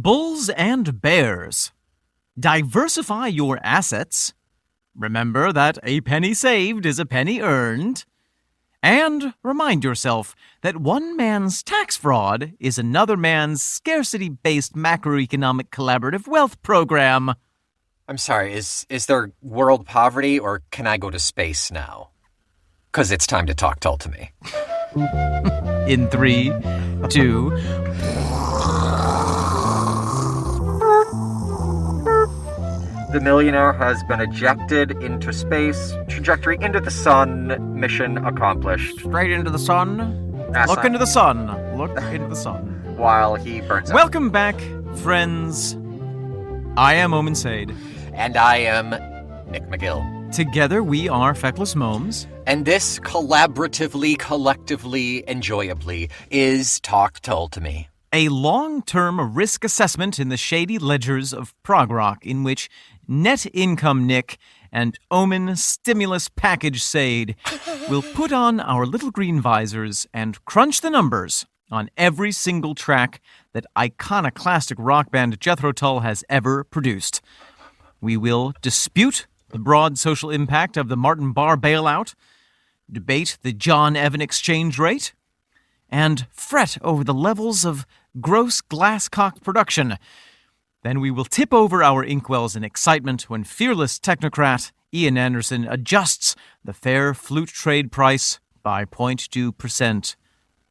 Bulls and bears. Diversify your assets. Remember that a penny saved is a penny earned. And remind yourself that one man's tax fraud is another man's scarcity-based macroeconomic collaborative wealth program. I'm sorry, is there world poverty, or can I go to space now? Because it's time to talk Tull to me. In 3, 2... The millionaire has been ejected into space. Trajectory into the sun. Mission accomplished. Straight into the sun. Look into the sun. Look into the sun. While he burns up. Welcome back, friends. I am Omen Sade. And I am Nick McGill. Together we are Feckless Momes. And this collaboratively, collectively, enjoyably is Talk Tull to Me. A long-term risk assessment in the shady ledgers of prog rock in which Net Income Nick and Omen Stimulus Package Sade will put on our little green visors and crunch the numbers on every single track that iconoclastic rock band Jethro Tull has ever produced. We will dispute the broad social impact of the Martin Barr bailout, debate the John Evan exchange rate, and fret over the levels of gross glasscock production. Then we will tip over our inkwells in excitement when fearless technocrat Ian Anderson adjusts the fair flute trade price by 0.2%.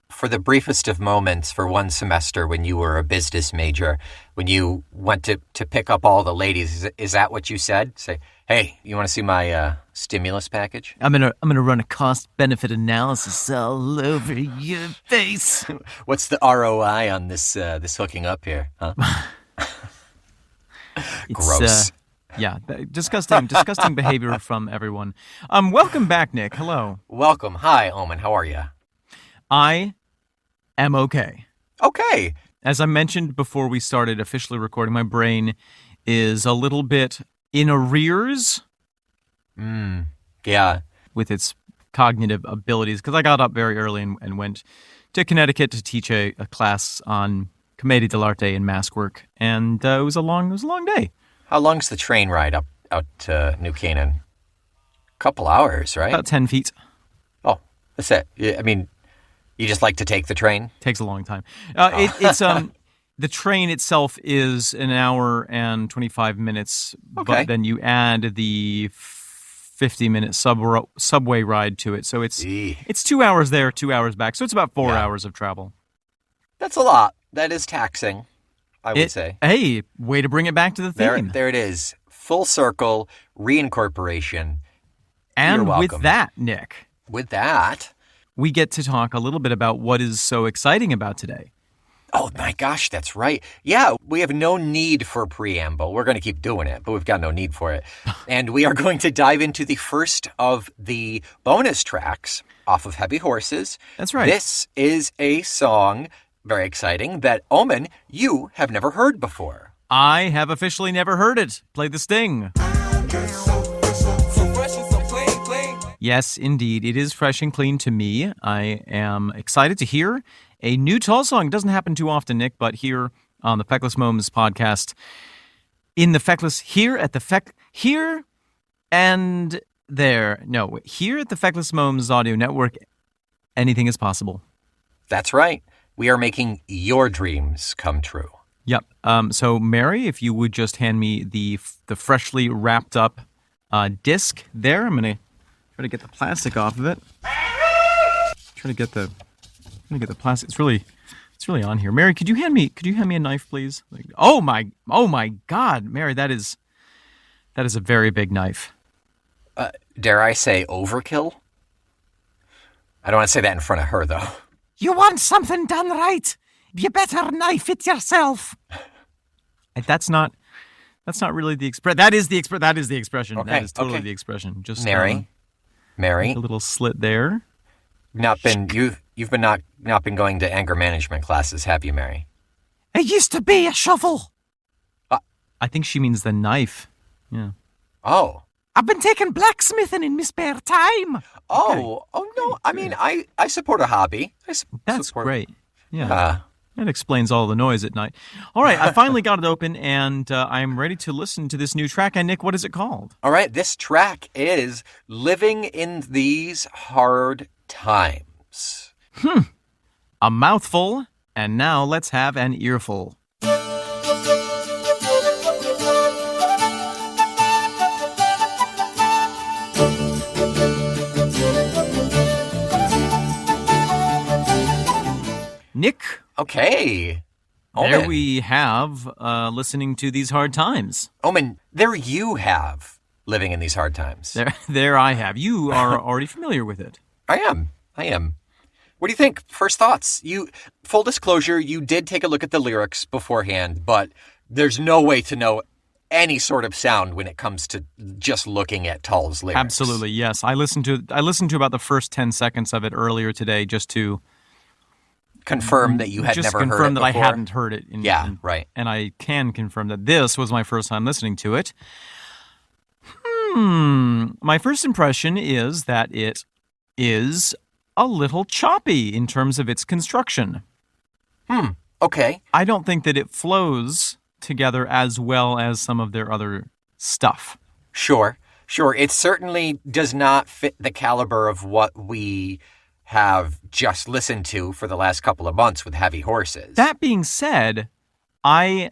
For the briefest of moments for one semester when you were a business major, when you went to pick up all the ladies, is that what you said? Say, hey, you want to see my stimulus package? I'm gonna run a cost-benefit analysis all over your face. What's the ROI on this hooking up here, huh? Gross. Yeah, disgusting behavior from everyone. Welcome back, Nick. Hello. Welcome. Hi, Omen. How are you? I am okay. Okay. As I mentioned before we started officially recording, my brain is a little bit in arrears. Yeah. With its cognitive abilities, because I got up very early and went to Connecticut to teach a class on Commedia dell'arte and mask work, and it was a long day. How long's the train ride out to New Canaan? Couple hours, right? About 10 feet. Oh, that's it. I mean, you just like to take the train? Takes a long time. It's the train itself is an hour and 25 minutes, okay. But then you add the 50-minute subway ride to it, so it's 2 hours there, 2 hours back, so it's about 4 hours of travel. That's a lot. That is taxing, I would say. Hey, way to bring it back to the theme. There it is. Full circle, reincorporation. And with that, Nick. With that, we get to talk a little bit about what is so exciting about today. Oh my gosh, that's right. Yeah, we have no need for a preamble. We're going to keep doing it, but we've got no need for it. And we are going to dive into the first of the bonus tracks off of Heavy Horses. That's right. This is a song, very exciting, that Omen, you have never heard before. I have officially never heard it. Play the sting. Yes, indeed. It is fresh and clean to me. I am excited to hear a new Tull song. It doesn't happen too often, Nick, but here on the Feckless Momes podcast, in the Feckless, here at the here and there. No, here at the Feckless Momes Audio Network, anything is possible. That's right. We are making your dreams come true. Yep. So, Mary, if you would just hand me the freshly wrapped up disc there. I'm going to try to get the plastic off of it. Try to get the plastic. It's really on here. Mary, could you hand me a knife, please? Oh my God, Mary, that is a very big knife. Dare I say overkill? I don't want to say that in front of her, though. You want something done right? You better knife it yourself. That's not really the expression. That is the expression. Okay, that is totally the expression. Just Mary, a little slit there. You've not been going to anger management classes, have you, Mary? It used to be a shovel. I think she means the knife. Yeah. Oh. I've been taking blacksmithing in my spare time. Oh, okay. Oh no. I mean, I support a hobby. That's great. Yeah. That explains all the noise at night. All right, I finally got it open, and I'm ready to listen to this new track. And Nick, what is it called? All right, this track is Living in These Hard Times. A mouthful, and now let's have an earful. Nick, Okay. there Omen. we have listening to These Hard Times. Omen, there you have Living in These Hard Times. There I have. You are already familiar with it. I am. What do you think? First thoughts. Full disclosure, you did take a look at the lyrics beforehand, but there's no way to know any sort of sound when it comes to just looking at Tull's lyrics. Absolutely, yes. I listened to about the first 10 seconds of it earlier today just to Confirm that you had just never heard it confirm that before. I hadn't heard it. Right. And I can confirm that this was my first time listening to it. My first impression is that it is a little choppy in terms of its construction. Okay. I don't think that it flows together as well as some of their other stuff. Sure. It certainly does not fit the caliber of what we have just listened to for the last couple of months with Heavy Horses. That being said, I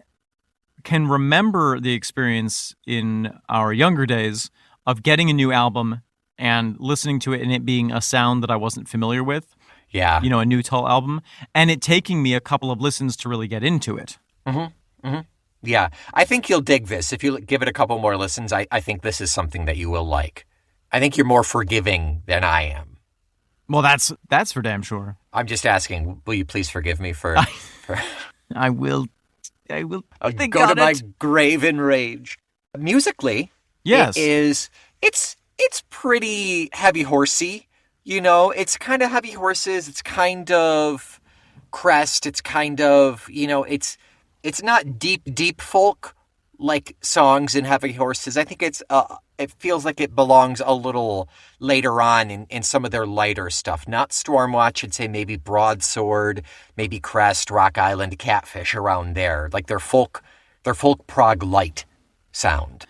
can remember the experience in our younger days of getting a new album and listening to it and it being a sound that I wasn't familiar with, Yeah. a new Tull album, and it taking me a couple of listens to really get into it. Yeah. I think you'll dig this. If you give it a couple more listens, I think this is something that you will like. I think you're more forgiving than I am. Well, that's for damn sure. I'm just asking, will you please forgive me for I will think go to on my it. grave in rage. Musically, Yes. it's pretty Heavy Horsey. It's kind of Heavy Horses. It's kind of Crest. It's kind of, it's not deep folk like songs in Heavy Horses. I think it feels like it belongs a little later on in some of their lighter stuff. Not Stormwatch, I'd say maybe Broadsword, maybe Crest, Rock Island, Catfish, around there. Like their folk prog light sound.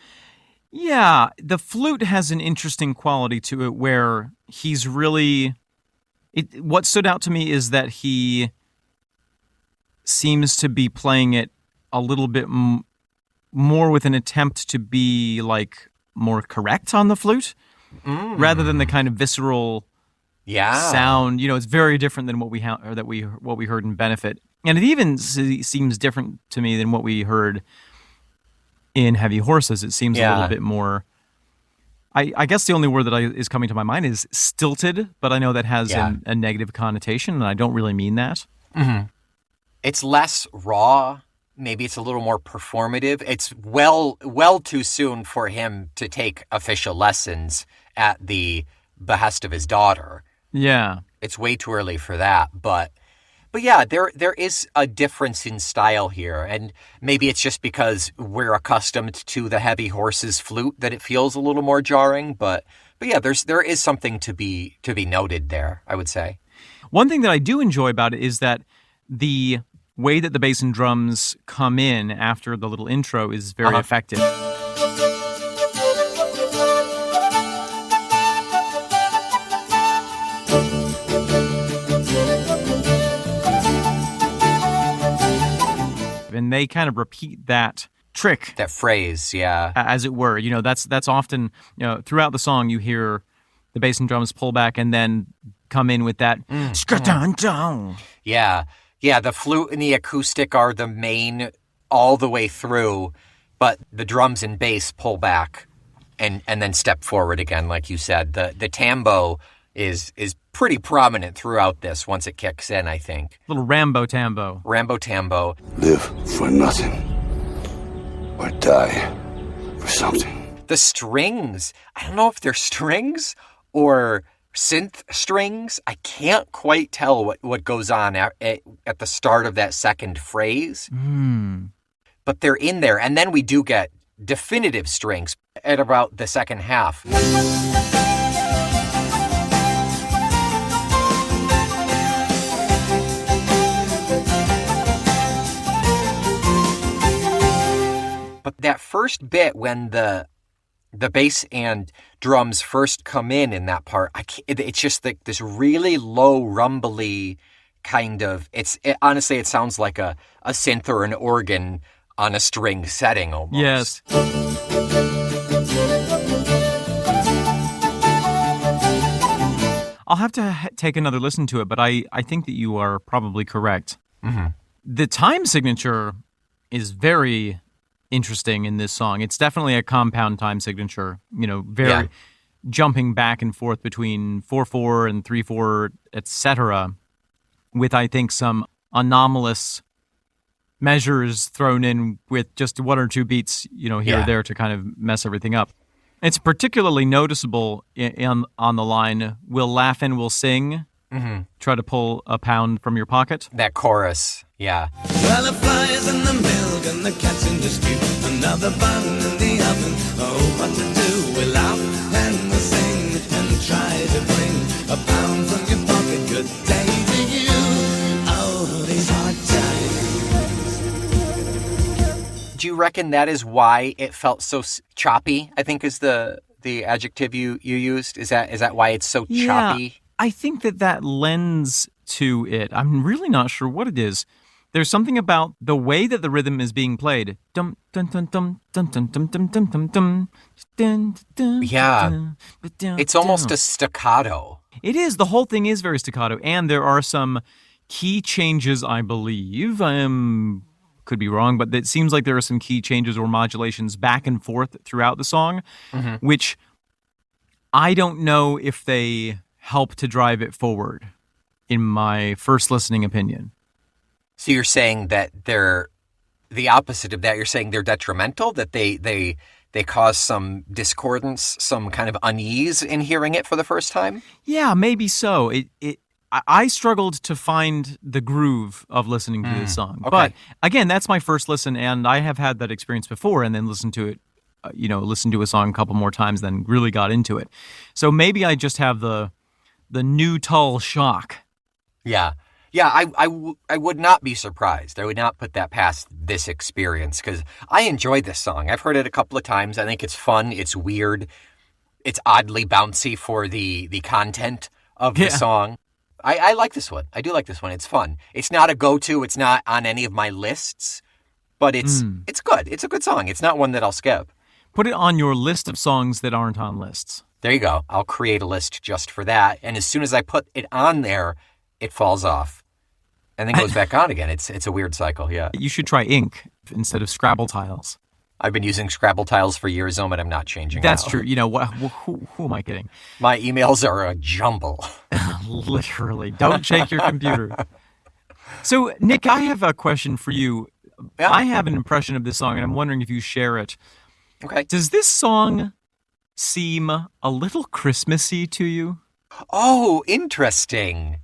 Yeah, the flute has an interesting quality to it where he's really... what stood out to me is that he seems to be playing it a little bit more with an attempt to be like more correct on the flute rather than the kind of visceral sound. It's very different than what we what we heard in Benefit, and it even seems different to me than what we heard in Heavy Horses. It seems a little bit more. I guess the only word that is coming to my mind is stilted, but I know that has a negative connotation, and I don't really mean that. It's less raw. Maybe it's a little more performative. It's well too soon for him to take official lessons at the behest of his daughter. Yeah. It's way too early for that. But yeah, there is a difference in style here. And maybe it's just because we're accustomed to the Heavy Horses flute that it feels a little more jarring. But yeah, there is something to be noted there, I would say. One thing that I do enjoy about it is that the way that the bass and drums come in after the little intro is very effective. And they kind of repeat that trick, That phrase, yeah. as it were. That's often, throughout the song you hear the bass and drums pull back and then come in with that ska-dun-dun. Yeah, the flute and the acoustic are the main all the way through, but the drums and bass pull back and then step forward again, like you said. The tambo is pretty prominent throughout this once it kicks in, I think. Little Rambo Tambo. Rambo Tambo. Live for nothing or die for something. The strings, I don't know if they're strings or synth strings. I can't quite tell what goes on at the start of that second phrase. But they're in there. And then we do get definitive strings at about the second half. But that first bit when the bass and drums first come in that part, it's just like this really low rumbly kind of, honestly, it sounds like a synth or an organ on a string setting almost. Yes. I'll have to take another listen to it, but I think that you are probably correct. Mm-hmm. The time signature is very interesting in this song. It's definitely a compound time signature, very jumping back and forth between 4/4 and 3/4, etc., with, I think, some anomalous measures thrown in with just one or two beats, here or there to kind of mess everything up. It's particularly noticeable on the line, "We'll laugh and we'll sing." Mm-hmm. Try to pull a pound from your pocket. That chorus, yeah. Well, the flies in the milk and the cat's in the stew. Another bun in the oven. Oh, what to do? We'll laugh and we'll sing and try to bring a pound from your pocket. Good day to you. Oh, these hard times. Do you reckon that is why it felt so choppy? I think is the adjective you used. Is that why it's so choppy? I think that lends to it. I'm really not sure what it is. There's something about the way that the rhythm is being played. Dum dum dum dum dum dum dum dum dum dum dum. Yeah. It's almost a staccato. It is. The whole thing is very staccato, and there are some key changes, I believe. Could be wrong, but it seems like there are some key changes or modulations back and forth throughout the song, which I don't know if they help to drive it forward, in my first listening opinion. So you're saying that they're the opposite of that. You're saying they're detrimental, that they cause some discordance, some kind of unease in hearing it for the first time? Yeah, maybe so. I struggled to find the groove of listening to this song. Okay. But again, that's my first listen, and I have had that experience before and then listened to it, listened to a song a couple more times, then really got into it. So maybe I just have the new Tull shock. Yeah. Yeah, I would not be surprised. I would not put that past this experience because I enjoyed this song. I've heard it a couple of times. I think it's fun. It's weird. It's oddly bouncy for the content of the song. I like this one. I do like this one. It's fun. It's not a go-to. It's not on any of my lists, but it's good. It's a good song. It's not one that I'll skip. Put it on your list of songs that aren't on lists. There you go. I'll create a list just for that. And as soon as I put it on there, it falls off and then goes back on again. It's a weird cycle, yeah. You should try ink instead of Scrabble tiles. I've been using Scrabble tiles for years, but I'm not changing. That's now. true. Who am I kidding? My emails are a jumble. Literally. Don't shake your computer. So, Nick, I have a question for you. Yeah. I have an impression of this song, and I'm wondering if you share it. Okay. Does this song seem a little Christmassy to you? Oh, interesting.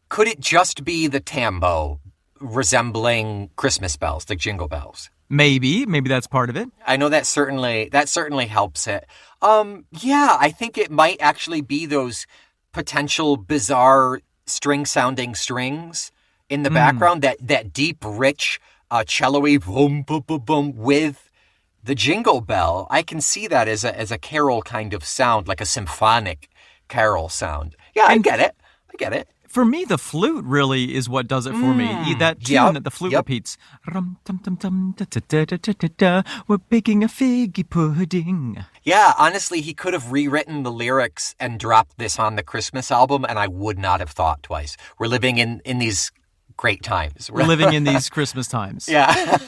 Could it just be the tambo resembling Christmas bells, like jingle bells? Maybe that's part of it. I know that certainly helps it. Yeah, I think it might actually be those potential bizarre string-sounding strings in the background, that deep, rich, cello-y boom, boom, boom, boom with the jingle bell. I can see that as a carol kind of sound, like a symphonic carol sound. Yeah, I get it. For me, the flute really is what does it for me. That tune that the flute repeats. Rum, tum, tum, tum, da, da, da, da, da, da, we're baking a figgy pudding. Yeah, honestly, he could have rewritten the lyrics and dropped this on the Christmas album, and I would not have thought twice. We're living in these great times. We're living in these Christmas times. Yeah.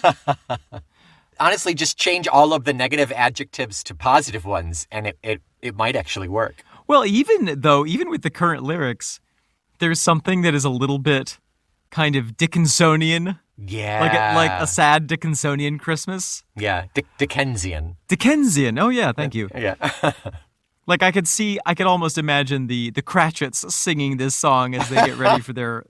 Honestly, just change all of the negative adjectives to positive ones, and it might actually work. Well, even with the current lyrics, there's something that is a little bit kind of Dickinsonian. Yeah. Like a sad Dickinsonian Christmas. Yeah, Dickensian. Dickensian. Oh, yeah, thank you. Yeah. Like I could almost imagine the Cratchits singing this song as they get ready for their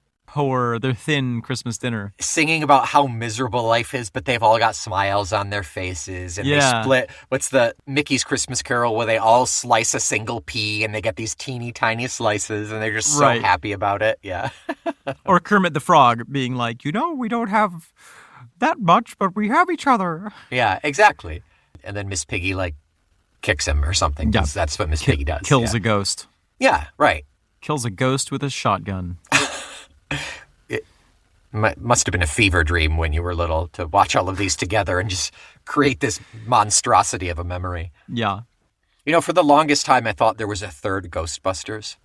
thin Christmas dinner. Singing about how miserable life is, but they've all got smiles on their faces. And they split, what's the Mickey's Christmas Carol, where they all slice a single pea and they get these teeny tiny slices and they're just so happy about it. Yeah. Or Kermit the Frog being like, we don't have that much, but we have each other. Yeah, exactly. And then Miss Piggy, like, kicks him or something. 'Cause that's what Miss Piggy does. Kills yeah. a ghost. Yeah, right. Kills a ghost with a shotgun. Must have been a fever dream when you were little to watch all of these together and just create this monstrosity of a memory. Yeah. You know, for the longest time, I thought there was a third Ghostbusters.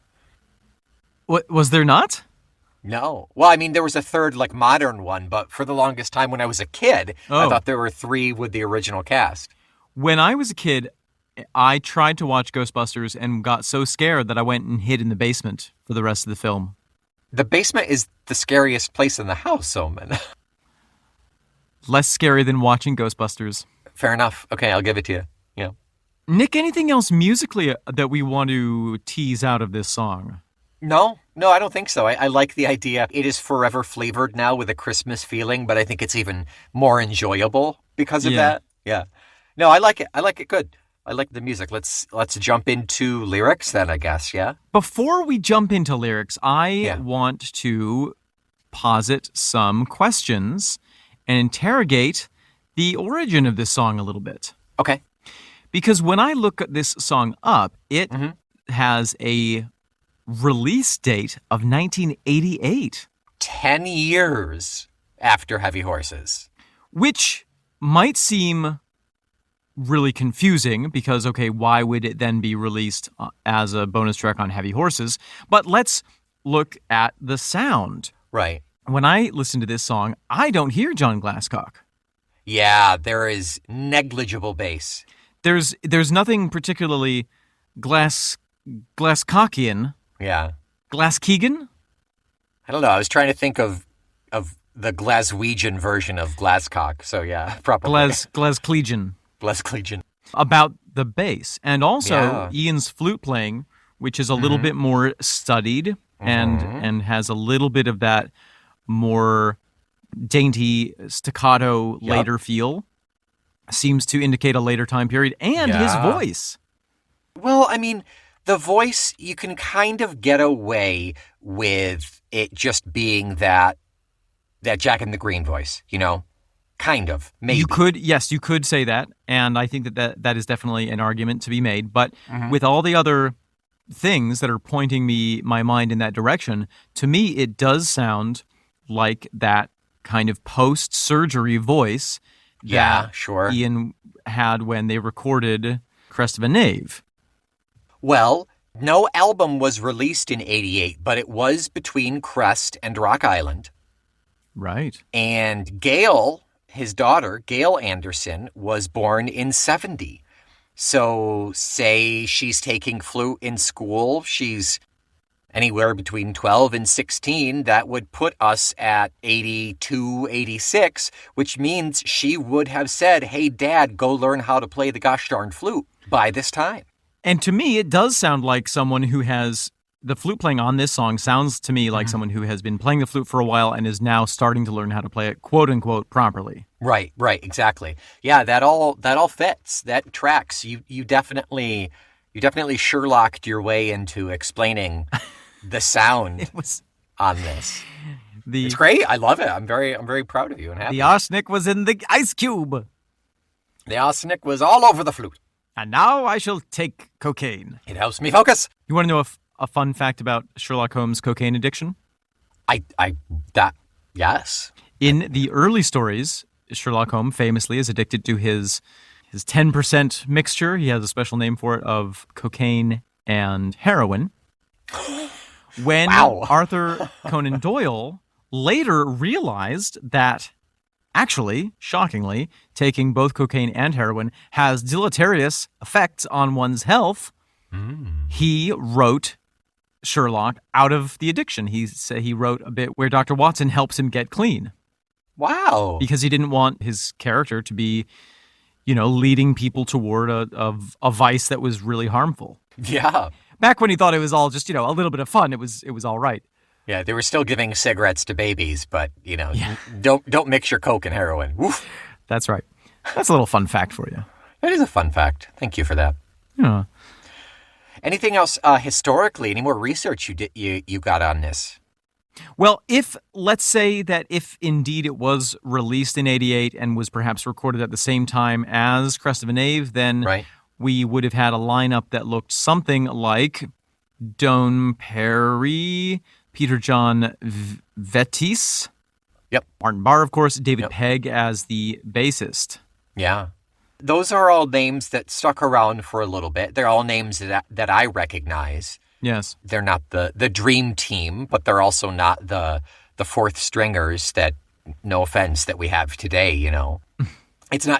What, was there not? No. Well, I mean, there was a third, like, modern one, but for the longest time when I was a kid, I Oh. thought there were 3 with the original cast. When I was a kid, I tried to watch Ghostbusters and got so scared that I went and hid in the basement for the rest of the film. The basement is the scariest place in the house, Omen. Less scary than watching Ghostbusters. Fair enough. Okay, I'll give it to you. Yeah. Nick, anything else musically that we want to tease out of this song? No, I don't think so. I like the idea. It is forever flavored now with a Christmas feeling, but I think it's even more enjoyable because of Yeah. that. Yeah. No, I like it. I like it good. I like the music. Let's jump into lyrics then, I guess, yeah? Before we jump into lyrics, I Yeah. want to posit some questions and interrogate the origin of this song a little bit. Okay. Because when I look at this song up, it has a release date of 1988, 10 years after Heavy Horses. which might seem really confusing because, okay, why would it then be released as a bonus track on Heavy Horses? But let's look at the sound. Right. When I listen to this song, I don't hear John Glasscock. Yeah, there is negligible bass. There's nothing particularly Glasscockian. Yeah. Glasskeegan? I don't know. I was trying to think of the Glaswegian version of Glasscock. So yeah, probably. Glasclegian. Glasclegian. About the bass. And also Yeah. Ian's flute playing, which is a little bit more studied and has a little bit of that more dainty staccato later feel. Seems to indicate a later time period. And his Yeah. voice. Well, I mean, the voice, you can kind of get away with it just being that Jack and the Green voice, you know? Kind of, maybe. You could say that. And I think that is definitely an argument to be made. But with all the other things that are pointing my mind in that direction, to me, it does sound like that kind of post-surgery voice Yeah, that sure. Ian had when they recorded Crest of a Knave. Well, no album was released in 88, but it was between Crest and Rock Island. Right. And Gail, his daughter, Gail Anderson, was born in 70. So say she's taking flute in school, she's anywhere between 12 and 16. That would put us at 82, 86, which means she would have said, hey, Dad, go learn how to play the gosh darn flute by this time. And to me, it does sound like someone who has... The flute playing on this song sounds to me like someone who has been playing the flute for a while and is now starting to learn how to play it, quote unquote, properly. Right, exactly. Yeah, that all fits. That tracks. You definitely Sherlocked your way into explaining the sound It was on this. the It's great. I love it. I'm very proud of you and happy. the arsenic was in the ice cube, The arsenic was all over the flute. and now I shall take cocaine. It helps me focus. You want to know a fun fact about Sherlock Holmes' cocaine addiction? Yes. In the early stories, Sherlock Holmes famously is addicted to his 10% mixture. He has a special name for it of cocaine and heroin. When Wow. Arthur Conan Doyle later realized that actually, shockingly, taking both cocaine and heroin has deleterious effects on one's health, he wrote Sherlock out of the addiction. He wrote a bit where Dr. Watson helps him get clean Wow. because he didn't want his character to be, leading people toward a vice that was really harmful. Yeah. Back when he thought it was all just, a little bit of fun, it was all right. Yeah, they were still giving cigarettes to babies, but, don't mix your coke and heroin. Woof. That's right. That's a little fun fact for you. That is a fun fact. Thank you for that. Yeah. Anything else historically? Any more research you got on this? Well, let's say that if indeed it was released in 88 and was perhaps recorded at the same time as Crest of a Knave, then Right. we would have had a lineup that looked something like Don Perry, Peter John Vettis, Yep. Martin Barr, of course, David Yep. Pegg as the bassist. Yeah. Those are all names that stuck around for a little bit. They're all names that I recognize. Yes. They're not the dream team, but they're also not the fourth stringers that, no offense, that we have today, you know.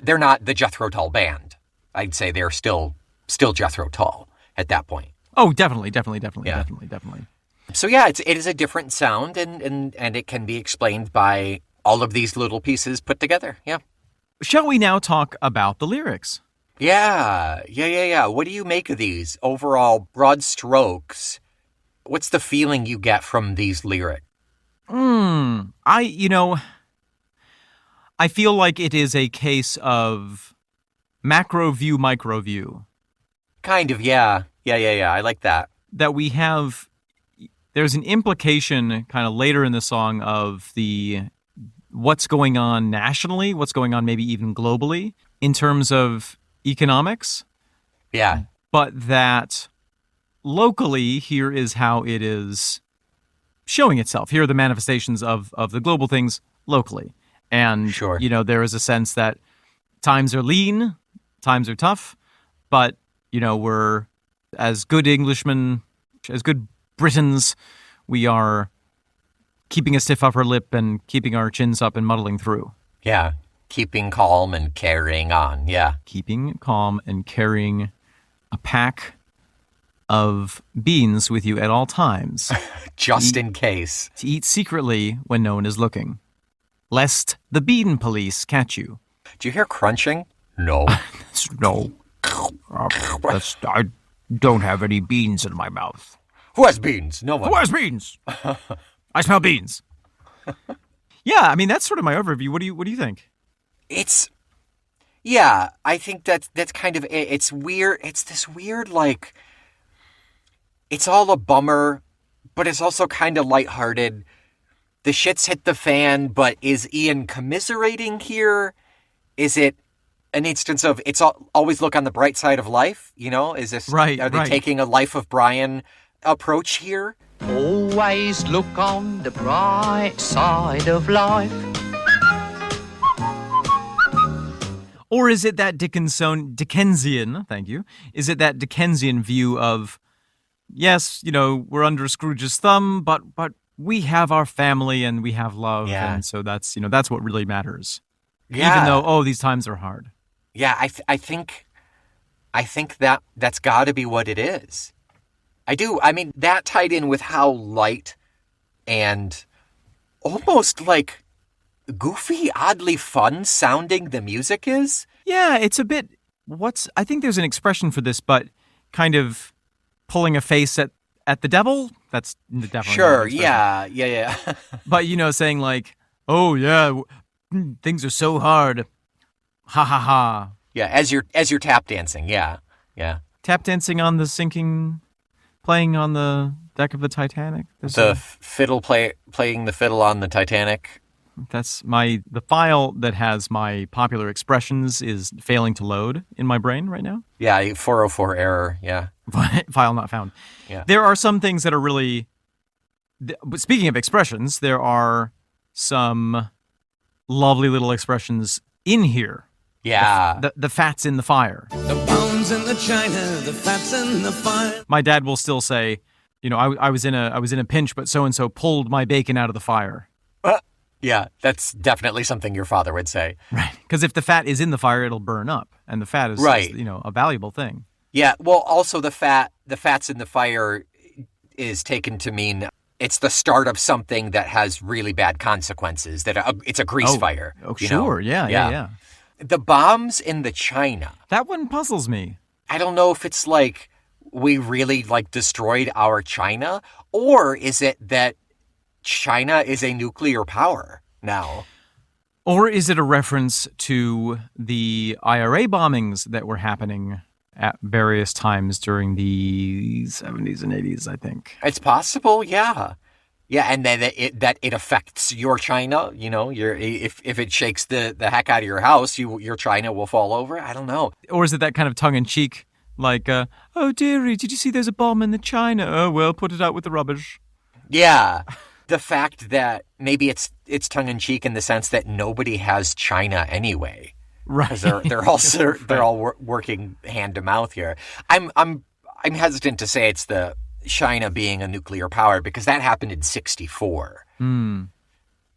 They're not the Jethro Tull band. I'd say they're still Jethro Tull at that point. Oh, definitely. Yeah. Definitely. So yeah, it is a different sound and it can be explained by all of these little pieces put together. Yeah. Shall we now talk about the lyrics? Yeah. What do you make of these overall broad strokes? What's the feeling you get from these lyrics? I feel like it is a case of macro view, micro view. Kind of, yeah. I like that. That there's an implication kind of later in the song of what's going on nationally, what's going on maybe even globally in terms of economics, Yeah. but that locally, here is how it is showing itself. Here are the manifestations of the global things locally. And, Sure. There is a sense that times are lean, times are tough, but, we're as good Englishmen, as good Britons, we are keeping a stiff upper lip and keeping our chins up and muddling through. Yeah. Keeping calm and carrying on. Yeah. Keeping calm and carrying a pack of beans with you at all times Just in case. to eat secretly when no one is looking, lest the bean police catch you. Do you hear crunching? No. No. I don't have any beans in my mouth. Who has beans? No one. Who has beans? I smell beans. Yeah, I mean that's sort of my overview. What do you think? I think that's kind of it. It's weird. It's this weird, like, it's all a bummer, but it's also kind of lighthearted. The shit's hit the fan, but is Ian commiserating here? Is it an instance of always look on the bright side of life? Is this Right, Are they right. taking a Life of Brian approach here? Always look on the bright side of life. Or is it that Dickensian, thank you, is it that Dickensian view of, yes, we're under Scrooge's thumb, but we have our family and we have love, Yeah. and so that's what really matters. Yeah. Even though, these times are hard. Yeah, I think that's got to be what it is. I do. I mean, that tied in with how light and almost like goofy, oddly fun sounding the music is. Yeah, it's a bit, I think there's an expression for this, but kind of pulling a face at the devil. That's definitely Sure. not an expression. Yeah. But, saying like, oh yeah, things are so hard. Ha ha ha. Yeah. As you're tap dancing. Yeah. Tap dancing on the sinking, playing on the deck of the Titanic. The fiddle playing the fiddle on the Titanic. That's the file that has my popular expressions is failing to load in my brain right now. Yeah. 404 error. Yeah. File not found. Yeah. There are some things that are really, but speaking of expressions, there are some lovely little expressions in here. Yeah. The fat's in the fire. The bones in the china, the fat's in the fire. My dad will still say, I was in a pinch, but so and so pulled my bacon out of the fire. Yeah. That's definitely something your father would say. Right. Because if the fat is in the fire, it'll burn up, and the fat is Right. a valuable thing. Yeah, well, also the fat's in the fire is taken to mean it's the start of something that has really bad consequences. It's a grease fire. Oh, you know? sure. Yeah. The bombs in the China. That one puzzles me. I don't know if it's like we really like destroyed our China, or is it that China is a nuclear power now? Or is it a reference to the IRA bombings that were happening at various times during the 70s and 80s, I think? It's possible, yeah. Yeah, and then it affects your china. You know, if it shakes the heck out of your house, your china will fall over. I don't know. Or is it that kind of tongue-in-cheek, like, oh, dearie, did you see there's a bomb in the china? Oh, well, put it out with the rubbish. Yeah, the fact that maybe it's tongue in cheek in the sense that nobody has china anyway. Right. Because they're all working hand to mouth here. I'm hesitant to say it's the China being a nuclear power because that happened in '64.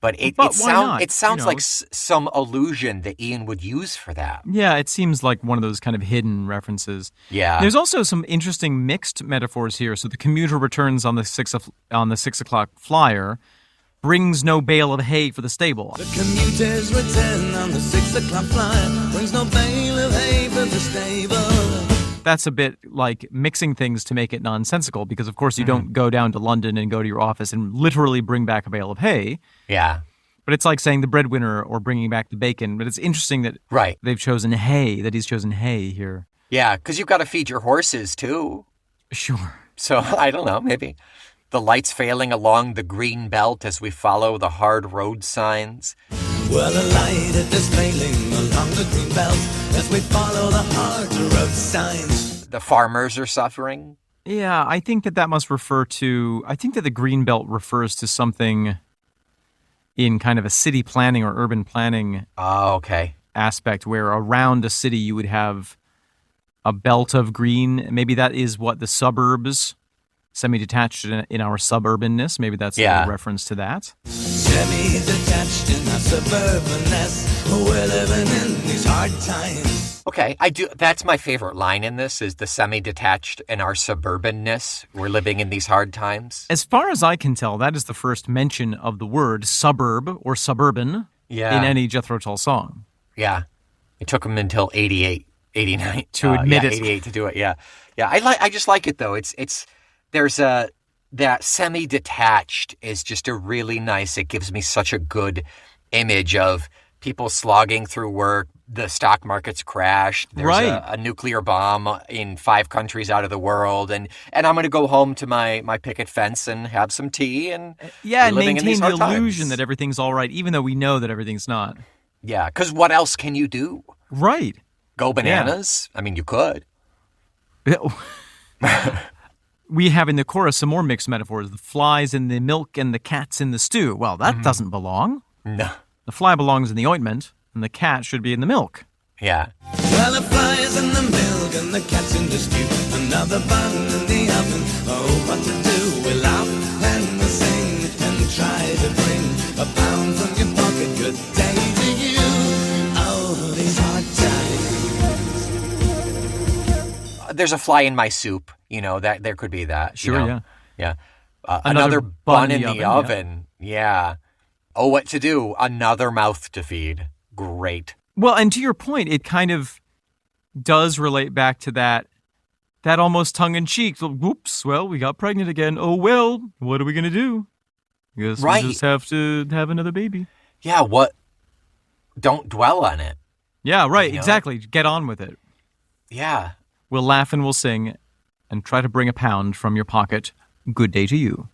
But it sounds like some allusion that Ian would use for that. Yeah, it seems like one of those kind of hidden references. Yeah. There's also some interesting mixed metaphors here. So the commuter returns on the 6 o'clock flyer, brings no bale of hay for the stable. The commuters return on the 6 o'clock flyer, brings no bale of hay for the stable. That's a bit like mixing things to make it nonsensical because, of course, you don't go down to London and go to your office and literally bring back a bale of hay. Yeah. But it's like saying the breadwinner or bringing back the bacon. But it's interesting that they've chosen hay, that he's chosen hay here. Yeah, because you've got to feed your horses, too. Sure. So, I don't know, maybe. The lights failing along the green belt as we follow the hard road signs. Well, the light is failing along the green belt as we follow the hard road signs. The farmers are suffering. Yeah, I think that must refer to... I think that the green belt refers to something in kind of a city planning or urban planning aspect where around a city you would have a belt of green. Maybe that is what the suburbs... Semi-detached in our suburbanness. Maybe that's a reference to that. Semi-detached in our suburbanness. We're living in these hard times. Okay, I do. That's my favorite line in this is the semi-detached in our suburbanness. We're living in these hard times. As far as I can tell, that is the first mention of the word suburb or suburban in any Jethro Tull song. Yeah. It took him until 88, 89. To admit it. 88 to do it, yeah. Yeah, I just like it, though. There's that semi-detached is just a really nice, it gives me such a good image of people slogging through work, the stock market's crashed, there's a nuclear bomb in 5 countries out of the world, and I'm going to go home to my picket fence and have some tea and and maintain the illusion that everything's all right, even though we know that everything's not. Yeah, because what else can you do? Right. Go bananas? Yeah. I mean, you could. We have in the chorus some more mixed metaphors. The flies in the milk and the cats in the stew. Well, that doesn't belong. No. The fly belongs in the ointment, and the cat should be in the milk. Yeah. Well, the flies in the milk and the cat's in the stew. Another bun in the oven. Oh, what to do? We'll laugh and we'll sing and try to bring a pound from your pocket. Good day to you. Oh, these hard times. There's a fly in my soup. You know, that there could be that. Sure, you know? yeah. Another bun in the oven. Yeah. Oh, what to do? Another mouth to feed. Great. Well, and to your point, it kind of does relate back to that almost tongue-in-cheek. Whoops, well, we got pregnant again. Oh, well, what are we going to do? Guess we just have to have another baby. Yeah, what? Don't dwell on it. Yeah, right, exactly. Get on with it. Yeah. We'll laugh and we'll sing and try to bring a pound from your pocket. Good day to you.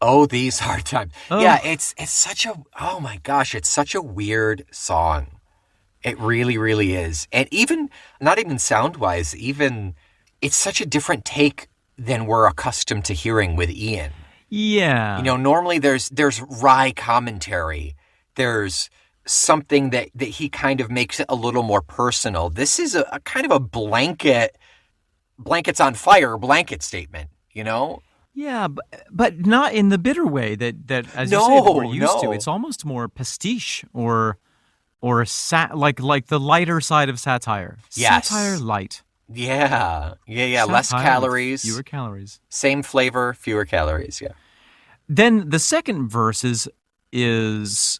Oh, these hard times. Oh. Yeah, it's such a, oh my gosh, it's such a weird song. It really, really is. And even, not even sound-wise, it's such a different take than we're accustomed to hearing with Ian. Yeah. You know, normally there's wry commentary. There's something that he kind of makes it a little more personal. This is a kind of a blankets on fire blanket statement, you know? Yeah, but not in the bitter way that as you say, that we're used to. It's almost more pastiche or like the lighter side of satire. Yes. Satire light. Yeah. Satire less calories. Fewer calories. Same flavor, fewer calories, yeah. Then the second verse is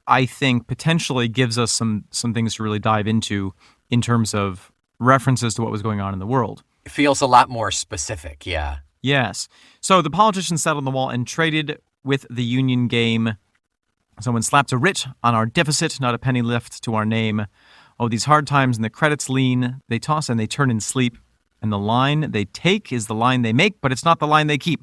I think potentially gives us some things to really dive into in terms of references to what was going on in the world. It feels a lot more specific, yeah. Yes. So the politicians sat on the wall and traded with the union game. Someone slapped a writ on our deficit, not a penny left to our name. Oh, these hard times and the credits lean. They toss and they turn in sleep. And the line they take is the line they make, but it's not the line they keep.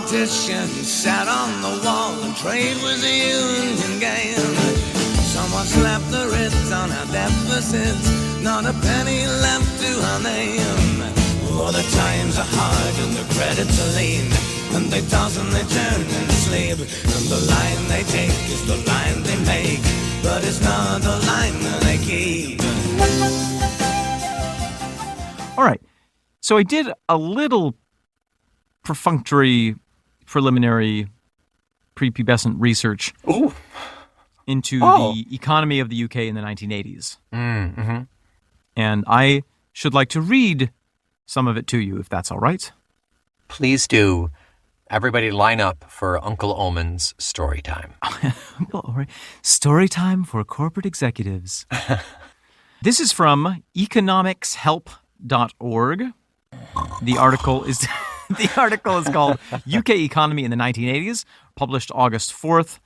politicians sat on the wall and trade was a union game. Someone slapped the wrist on our deficits, not a penny left to our name. Oh, the times are hard and the credits are lean, and they toss and they turn and sleep. And the line they take is the line they make, but it's not the line that they keep. All right. So I did a little perfunctory, preliminary, prepubescent research into the economy of the UK in the 1980s. Mm-hmm. And I should like to read some of it to you, if that's all right. Please do. Everybody line up for Uncle Omen's story time. Story time for corporate executives. This is from economicshelp.org. The article is called UK Economy in the 1980s, published August 4th,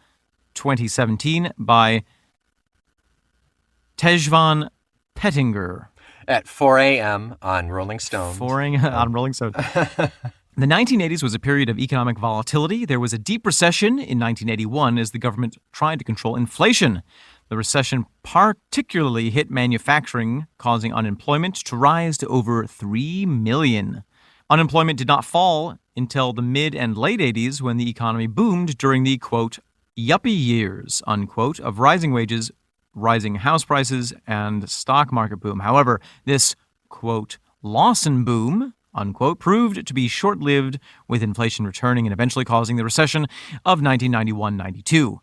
2017 by Tejvan Pettinger. At 4 a.m. on Rolling Stone. On Rolling Stone. The 1980s was a period of economic volatility. There was a deep recession in 1981 as the government tried to control inflation. The recession particularly hit manufacturing, causing unemployment to rise to over 3 million. Unemployment did not fall until the mid and late 80s when the economy boomed during the, quote, yuppie years, unquote, of rising wages, rising house prices, and stock market boom. However, this, quote, Lawson boom, unquote, proved to be short-lived, with inflation returning and eventually causing the recession of 1991-92.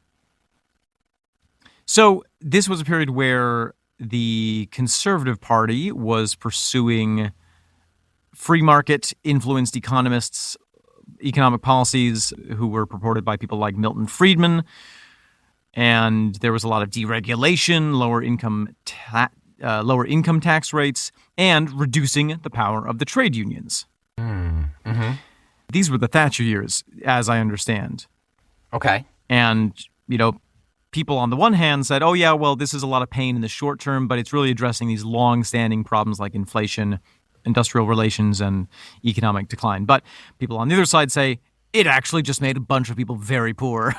So this was a period where the Conservative Party was pursuing free market influenced economists, economic policies who were purported by people like Milton Friedman. And there was a lot of deregulation, lower income tax rates, and reducing the power of the trade unions. Mm-hmm. These were the Thatcher years, as I understand. Okay. And, people on the one hand said, oh, yeah, well, this is a lot of pain in the short term, but it's really addressing these long-standing problems like inflation, industrial relations, and economic decline. But people on the other side say, it actually just made a bunch of people very poor.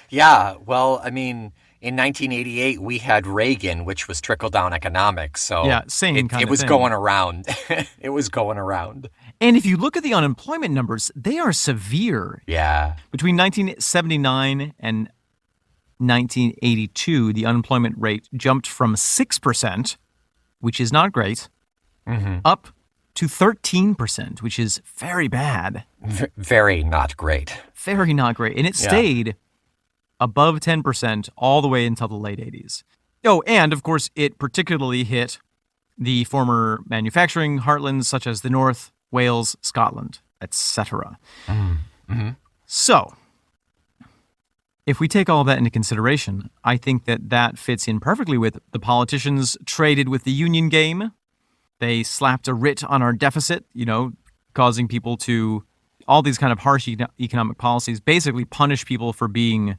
Yeah, well, I mean, in 1988, we had Reagan, which was trickle-down economics. So yeah, same kind it of was thing. going around. It was going around. And if you look at the unemployment numbers, they are severe. Yeah. Between 1979 and 1982, the unemployment rate jumped from 6%, which is not great, up to 13%, which is very bad. Very not great. Very not great. And it stayed above 10% all the way until the late 80s. Oh, and of course, it particularly hit the former manufacturing heartlands such as the North, Wales, Scotland, etc. Mm-hmm. So, if we take all that into consideration, I think that fits in perfectly with the politicians traded with the union game. They slapped a writ on our deficit, causing people to, all these kind of harsh economic policies basically punish people for being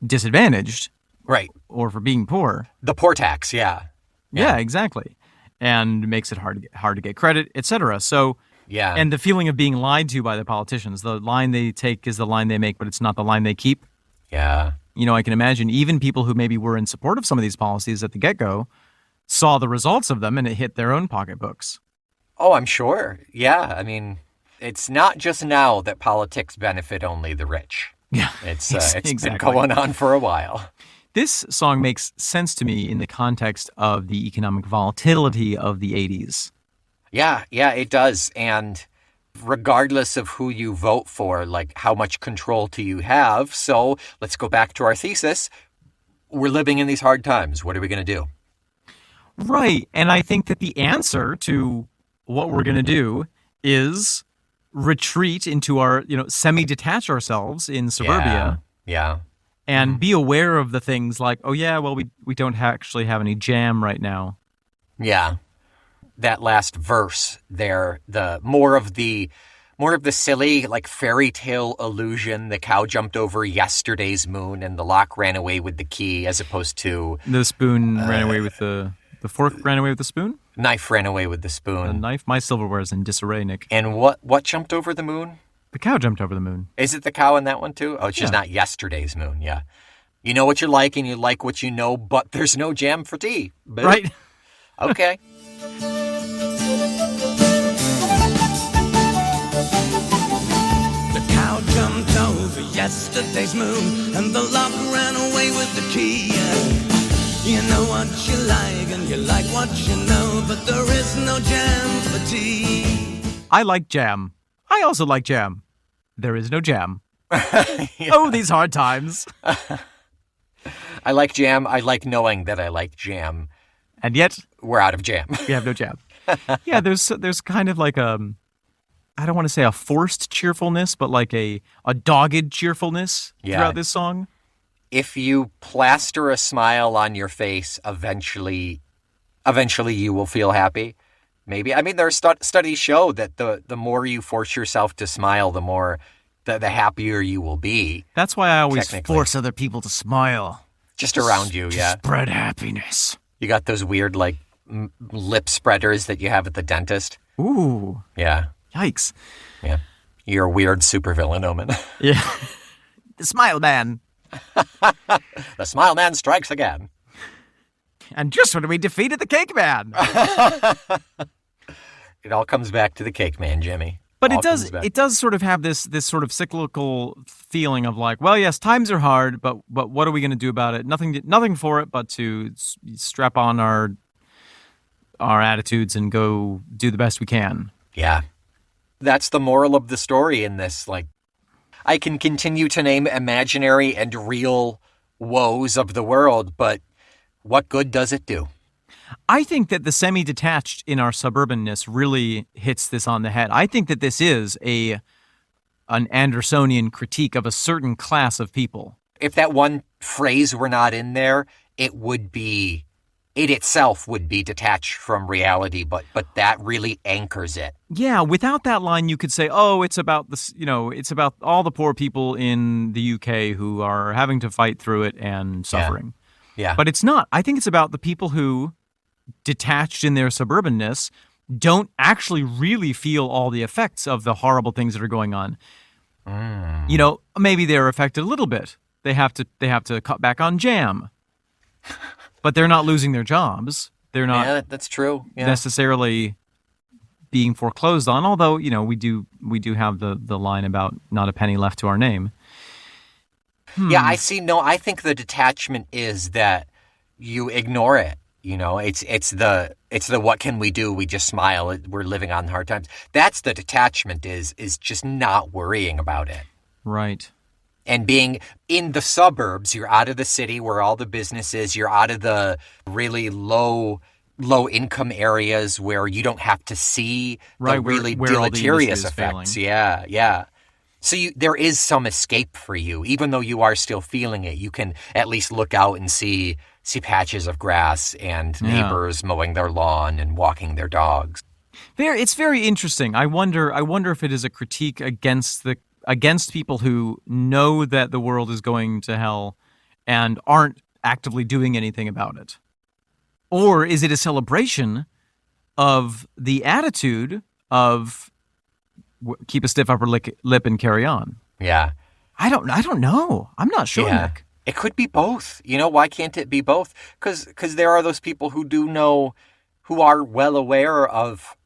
disadvantaged. Right. Or for being poor. The poor tax, yeah. Yeah, exactly. And makes it hard to get credit, etc. So, yeah. And the feeling of being lied to by the politicians. The line they take is the line they make, but it's not the line they keep. Yeah. I can imagine even people who maybe were in support of some of these policies at the get-go saw the results of them and it hit their own pocketbooks. Oh, I'm sure. Yeah. I mean, it's not just now that politics benefit only the rich. Yeah. It's exactly. been going on for a while. This song makes sense to me in the context of the economic volatility of the 80s. Yeah, it does. And regardless of who you vote for, like how much control do you have? So let's go back to our thesis. We're living in these hard times. What are we going to do? Right. And I think that the answer to what we're going to do is retreat into our, semi-detach ourselves in suburbia. Yeah. And be aware of the things like, oh, yeah, well, we don't actually have any jam right now. Yeah. That last verse there, the more of the silly, like, fairy tale illusion, the cow jumped over yesterday's moon and the lock ran away with the key, as opposed to the spoon ran away with the fork ran away with the spoon? Knife ran away with the spoon. The knife? My silverware is in disarray, Nick. And what jumped over the moon? The cow jumped over the moon. Is it the cow in that one too? Oh, it's just Yeah. not yesterday's moon. Yeah. You know what you like and you like what you know, but there's no jam for tea. But, Right? Okay. The cow jumped over yesterday's moon, and the lock ran away with the key. You know what you like, and you like what you know, but there is no jam for tea. I like jam. I also like jam. There is no jam. Oh, these hard times. I like jam. I like knowing that I like jam. And yet, We're out of jam. we have no jam. Yeah, there's kind of like I don't want to say a forced cheerfulness, but like a dogged cheerfulness Yeah. throughout this song. If you plaster a smile on your face, eventually you will feel happy. Maybe. I mean, there are studies show that the more you force yourself to smile, the happier you will be. That's why I always Technically. force other people to smile. Just around you, yeah. Spread happiness. You got those weird, like, lip spreaders that you have at the dentist. Ooh, Yeah, yikes. yeah. You're a weird supervillain, Omen. Yeah. The Smile Man. The Smile Man strikes again. And just when we defeated the Cake Man. It all comes back to the Cake Man, Jimmy. But All it does comes back. it does sort of have this sort of cyclical feeling of like, well, yes, times are hard, but what are we going to do about it? Nothing for it but to strap on our attitudes and go do the best we can. Yeah. That's the moral of the story in this. Like, I can continue to name imaginary and real woes of the world, but what good does it do? I think that the semi-detached in our suburbanness really hits this on the head. I think that this is an Andersonian critique of a certain class of people. If that one phrase were not in there, it itself would be detached from reality, but that really anchors it. Yeah, without that line, you could say, "Oh, it's about this. It's about all the poor people in the UK who are having to fight through it and suffering." Yeah. But it's not. I think it's about the people who, detached in their suburbanness, don't actually really feel all the effects of the horrible things that are going on. Maybe they're affected a little bit. They have to cut back on jam, but they're not losing their jobs. They're not Yeah, that's true. Yeah. necessarily being foreclosed on. Although we do have the line about not a penny left to our name. Yeah, I see. No, I think the detachment is that you ignore it. It's the what can we do? We just smile. We're living on hard times. That's the detachment is just not worrying about it. Right. And being in the suburbs, you're out of the city where all the business is. You're out of the really low income areas where you don't have to see Right, the where- really where all the deleterious industry is effects. failing. Yeah, yeah. So there is some escape for you, even though you are still feeling it. You can at least look out and see patches of grass and Yeah. neighbors mowing their lawn and walking their dogs. It's very interesting. I wonder if it is a critique against people who know that the world is going to hell and aren't actively doing anything about it. Or is it a celebration of the attitude of keep a stiff upper lip and carry on? Yeah. I don't know. I'm not sure, Yeah. Nick. It could be both. Why can't it be both? Because there are those people who do know, who are well aware of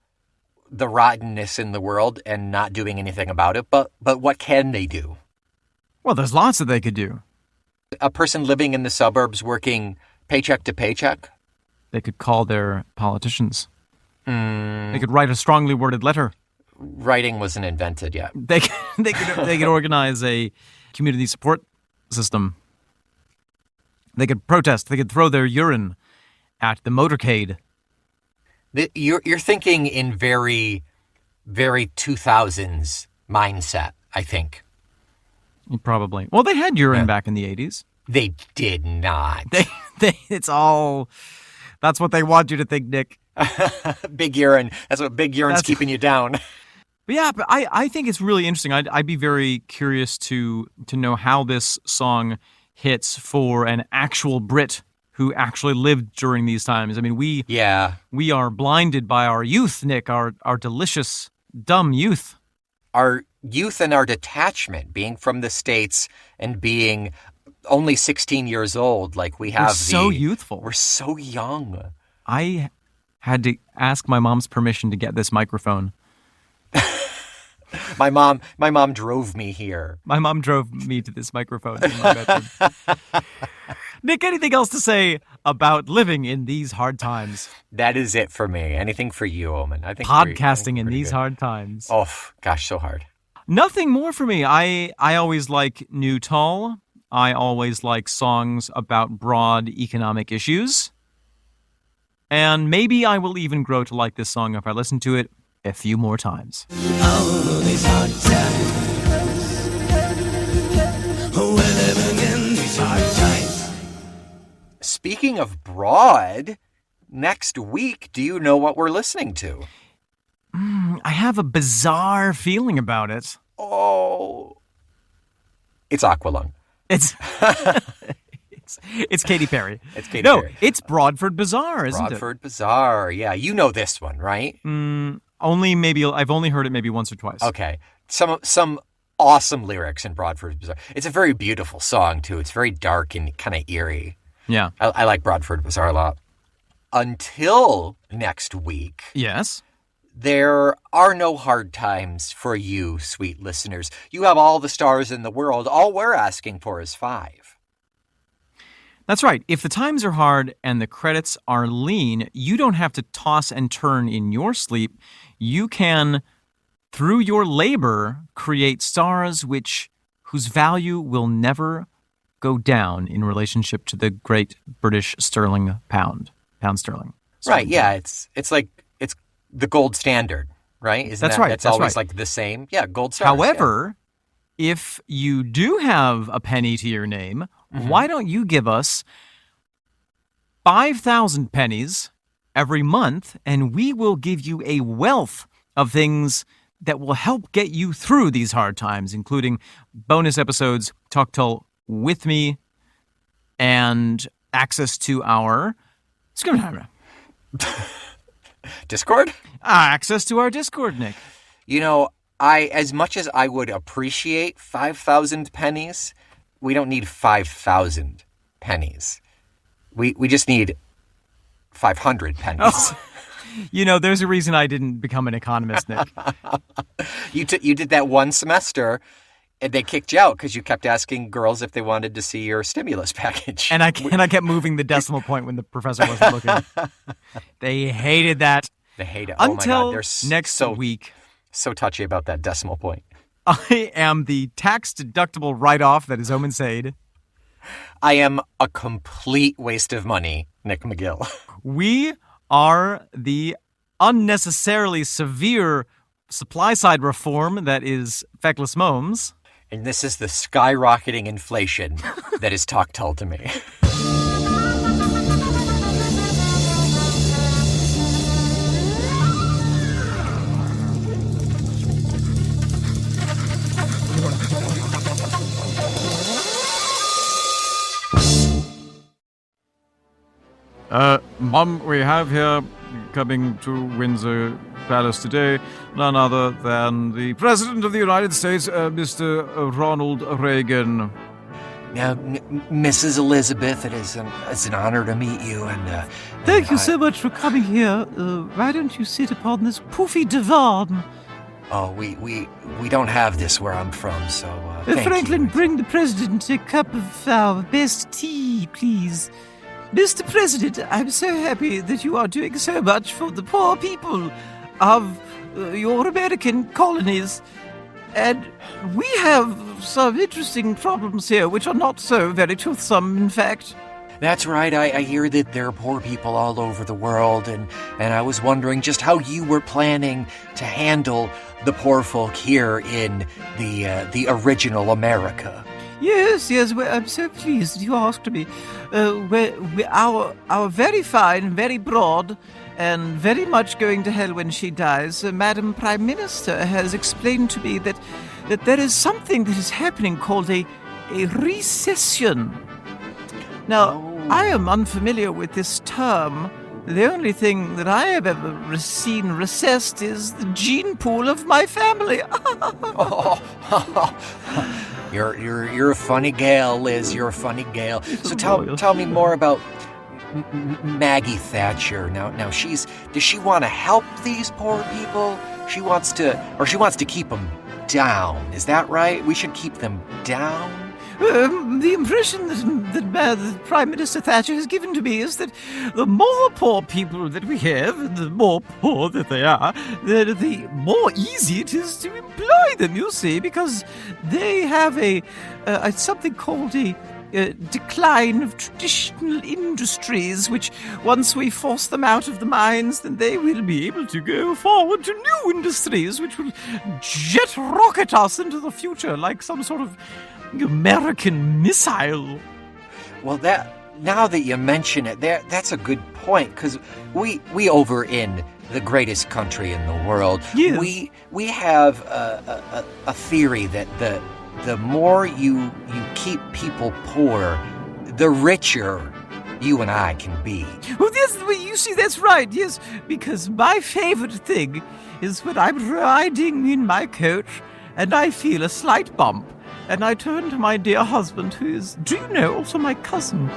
the rottenness in the world and not doing anything about it. But what can they do? Well, there's lots that they could do. A person living in the suburbs working paycheck to paycheck? They could call their politicians. They could write a strongly worded letter. Writing wasn't invented yet. They could organize a community support system. They could protest. They could throw their urine at the motorcade. You're thinking in very, very 2000s mindset, I think. Probably. Well, they had urine back in the 80s. They did not. It's all. That's what they want you to think, Nick. Big urine. That's what big urine's That's- keeping you down. But yeah, but I think it's really interesting. I'd be very curious to know how this song hits for an actual Brit who actually lived during these times. I mean, Yeah. we are blinded by our youth, Nick, our delicious, dumb youth. Our youth and our detachment, being from the States and being only 16 years old, like we have. We're so youthful. We're so young. I had to ask my mom's permission to get this microphone. My mom drove me here. My mom drove me to this microphone in my bedroom. Nick, anything else to say about living in these hard times? That is it for me. Anything for you, Omen? I think Podcasting in pretty these good. hard times. Oh, gosh, so hard. Nothing more for me. I always like New Tull. I always like songs about broad economic issues. And maybe I will even grow to like this song if I listen to it a few more times. Oh, these hard times. We're living in these hard times. Speaking of broad, next week, do you know what we're listening to? I have a bizarre feeling about it. Oh, it's Aqualung. It's it's Katy Perry. It's Katy No, Perry. it's Broadford Bazaar, isn't Broadford Bazaar. Yeah, you know this one, right? it? I've only heard it maybe once or twice. Okay. Some awesome lyrics in Broadford Bazaar. It's a very beautiful song, too. It's very dark and kind of eerie. Yeah. I like Broadford Bazaar a lot. Until next week, Yes. there are no hard times for you, sweet listeners. You have all the stars in the world. All we're asking for is 5. That's right. If the times are hard and the credits are lean, you don't have to toss and turn in your sleep. You can, through your labor, create stars whose value will never go down in relationship to the great British sterling pound sterling. Right, yeah. It's like it's the gold standard, right? Isn't That's that, right, That's that's always right. like the same. Yeah, gold stars. However, if you do have a penny to your name, why don't you give us 5,000 pennies every month, and we will give you a wealth of things that will help get you through these hard times, including bonus episodes, Talk Tull with me, and access to our Discord? access to our Discord, Nick. You know, as much as I would appreciate 5,000 pennies, we don't need 5,000 pennies. We just need 500 pennies. You know, there's a reason I didn't become an economist, Nick. You did that one semester, and they kicked you out because you kept asking girls if they wanted to see your stimulus package. And I kept moving the decimal point when the professor wasn't looking. They hated that. They hate it. Until oh my God, they're next week, so touchy about that decimal point. I am the tax-deductible write-off that is Omen Said. I am a complete waste of money, Nick McGill. We are the unnecessarily severe supply-side reform that is Feckless Momes. And this is the skyrocketing inflation that is Talk Tull to me. Mom, we have here coming to Windsor Palace today none other than the President of the United States, Mr. Ronald Reagan. Now, Mrs. Elizabeth, it's an honor to meet you. And Thank you so much for coming here. Why don't you sit upon this poofy divan? Oh, we don't have this where I'm from, so thank Franklin, you. bring the President a cup of our best tea, please. Mr. President, I'm so happy that you are doing so much for the poor people of your American colonies. And we have some interesting problems here, which are not so very toothsome, in fact. That's right. I hear that there are poor people all over the world, and I was wondering just how you were planning to handle the poor folk here in the original America. Yes, well, I'm so pleased you asked me. Our very fine, very broad, and very much going to hell when she dies, Madam Prime Minister has explained to me that there is something that is happening called a recession. Now, I am unfamiliar with this term, The only thing that I have ever seen recessed is the gene pool of my family. You're a funny gal, Liz. You're a funny gal. So tell me more about Maggie Thatcher. Now does she want to help these poor people? She wants to keep them down. Is that right? We should keep them down. The impression that Prime Minister Thatcher has given to me is that the more poor people that we have, and the more poor that they are, the more easy it is to employ them, you see, because they have something called a decline of traditional industries, which once we force them out of the mines, then they will be able to go forward to new industries, which will jet rocket us into the future like some sort of American missile. Well, now that you mention it, that's a good point, because we over in the greatest country in the world, yes. we have a theory that the more you keep people poor, the richer you and I can be. Oh, you see, that's right, yes, because my favorite thing is when I'm riding in my coach and I feel a slight bump, and I turn to my dear husband, who is, do you know, also my cousin.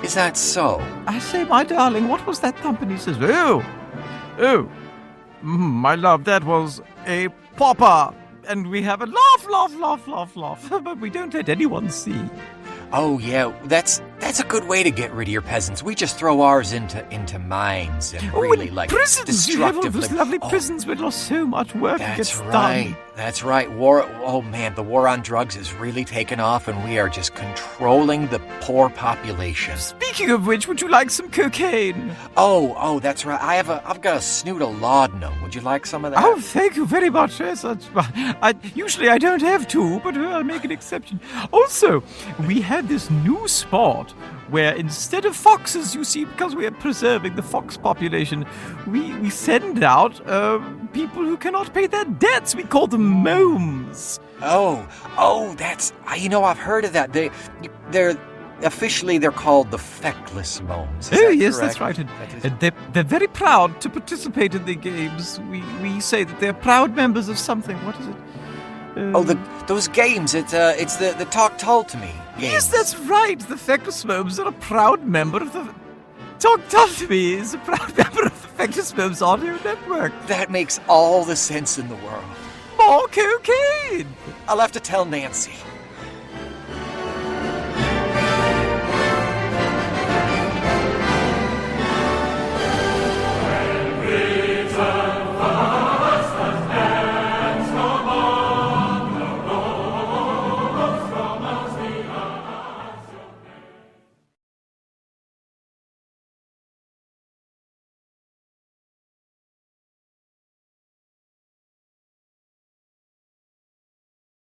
Is that so? I say, my darling, what was that thump? And he says, My love, that was a pauper. and we have a laugh, but we don't let anyone see. Oh yeah, that's a good way to get rid of your peasants. We just throw ours into mines and really like prisons. You have all destructive. those lovely prisons where there's so much work gets right. done. That's right. Oh man, the war on drugs is really taken off, and we are just controlling the poor population. Speaking of which, would you like some cocaine? Oh, that's right. I've got a snoot of laudanum. Would you like some of that? Oh, thank you very much. Yes, usually I don't have to, but I'll make an exception. Also, we had this new spot where instead of foxes, you see, because we are preserving the fox population, we send out people who cannot pay their debts. We call them momes. Oh, that's, I've heard of that. They're officially called the feckless momes. Oh, yes, that's right. And they're very proud to participate in the games. We say that they're proud members of something. What is it? Those games. It's the Talk to Me games. Yes, that's right. The Feckless Momes are a proud member of the Talk to Me is a proud member of the Feckless Momes audio network. That makes all the sense in the world. More cocaine. I'll have to tell Nancy.